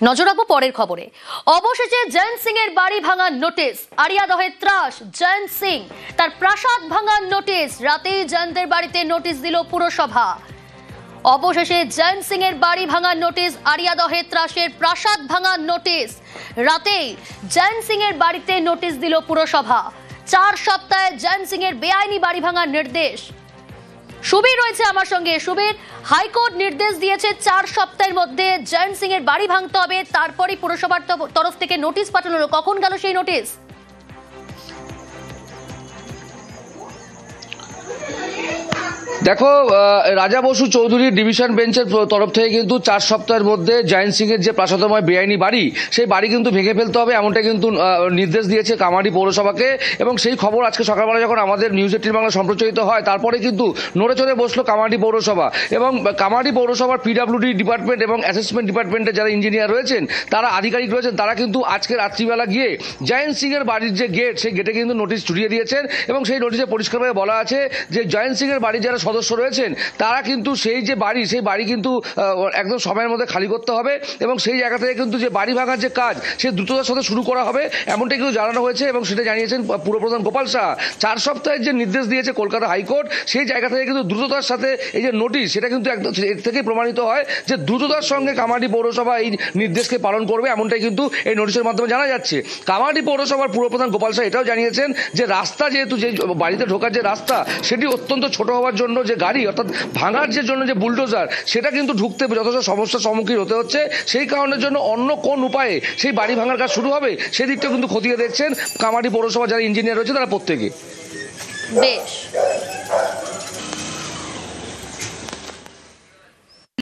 নজর রাখবো পরের খবরে। অবশেষে জয়ন্ত সিং এর বাড়ি ভাঙার নোটিশ, আড়িয়াদহে ত্রাস। জয়ন্ত সিং তার প্রাসাদ ভাঙার নোটিশ, রাতেই জয়ন্তের বাড়িতে নোটিশ দিল পুরসভা। অবশেষে জয়ন্ত সিং এর বাড়ি ভাঙার নোটিশ, আড়িয়াদহে ত্রাসের প্রাসাদ ভাঙার নোটিশ, রাতেই জয়ন্ত সিং এর বাড়িতে নোটিশ দিল পুরসভা। 4 সপ্তাহে জয়ন্ত সিং এর বেআইনি বাড়ি ভাঙার নির্দেশ। সুবীর রয়েছে আমার সঙ্গে। সুবীর, হাইকোর্ট নির্দেশ দিয়েছে 4 সপ্তাহের মধ্যে জয়ন্ত সিং এর বাড়ি ভাঙতে হবে, তারপরই পুরসভার তরফ থেকে নোটিশ পাঠানো হলো। কখন গেল সেই নোটিশ? দেখো, রাজা বসু চৌধুরী ডিভিশন বেঞ্চের তরফ থেকে কিন্তু 4 সপ্তাহের মধ্যে জয়ন্ত সিং এর যে প্রাসাদময় বেআইনি বাড়ি, সেই বাড়ি কিন্তু ভেঙে ফেলতে হবে, এমনটা কিন্তু নির্দেশ দিয়েছে কামারহাটি পৌরসভাকে। এবং সেই খবর আজকে সকালবেলা যখন আমাদের নিউজ 18 বাংলা সম্প্রচারিত হয়, তারপরে কিন্তু নড়ে চড়ে বসলো কামারহাটি পৌরসভা। এবং কামারহাটি পৌরসভার পিডব্লিউডি ডিপার্টমেন্ট এবং অ্যাসেসমেন্ট ডিপার্টমেন্টে যারা ইঞ্জিনিয়ার রয়েছেন, তারা আধিকারিক রয়েছেন, তারা কিন্তু আজকে রাত্রিবেলা গিয়ে জয়ন্ত সিং এর বাড়ির যে গেট, সেই গেটে কিন্তু নোটিশ ঝুলিয়ে দিয়েছেন। এবং সেই নোটিশে পরিষ্কারভাবে বলা আছে যে জয়ন্ত সিং এর বাড়ির যারা সদস্য রয়েছেন, তারা কিন্তু সেই যে বাড়ি, সেই বাড়ি কিন্তু একদম সময়ের মধ্যে খালি করতে হবে। এবং সেই জায়গা থেকে কিন্তু যে বাড়ি ভাঙার যে কাজ, সে দ্রুততার সাথে শুরু করা হবে, এমনটাই কিন্তু জানানো হয়েছে। এবং সেটা জানিয়েছেন পুরপ্রধান গোপাল শাহ। 4 সপ্তাহের যে নির্দেশ দিয়েছে কলকাতা হাইকোর্ট, সেই জায়গা থেকে কিন্তু দ্রুততার সাথে এই যে নোটিশ, সেটা কিন্তু একদম এর থেকেই প্রমাণিত হয় যে দ্রুততার সঙ্গে কামারহাটি পৌরসভা এই নির্দেশকে পালন করবে, এমনটাই কিন্তু এই নোটিশের মাধ্যমে জানা যাচ্ছে। কামারহাটি পৌরসভার পুরপ্রধান গোপাল শাহ এটাও জানিয়েছেন যে রাস্তা, যেহেতু যে বাড়িতে ঢোকার যে রাস্তা, সেটি অত্যন্ত ছোট হওয়ার জন্য যে গাড়ি, অর্থাৎ ভাঙার যে জন্য যে বুলডোজার, সেটা কিন্তু ঢুকতে যথেষ্ট সমস্যার সম্মুখীন হতে হচ্ছে। সেই কারণের জন্য অন্য কোন উপায়ে সেই বাড়ি ভাঙার কাজ শুরু হবে, সেদিকটা কিন্তু খতিয়ে দেখছেন কামারহাটি পৌরসভা যারা ইঞ্জিনিয়ার রয়েছে, তারা প্রত্যেকে। বেশ।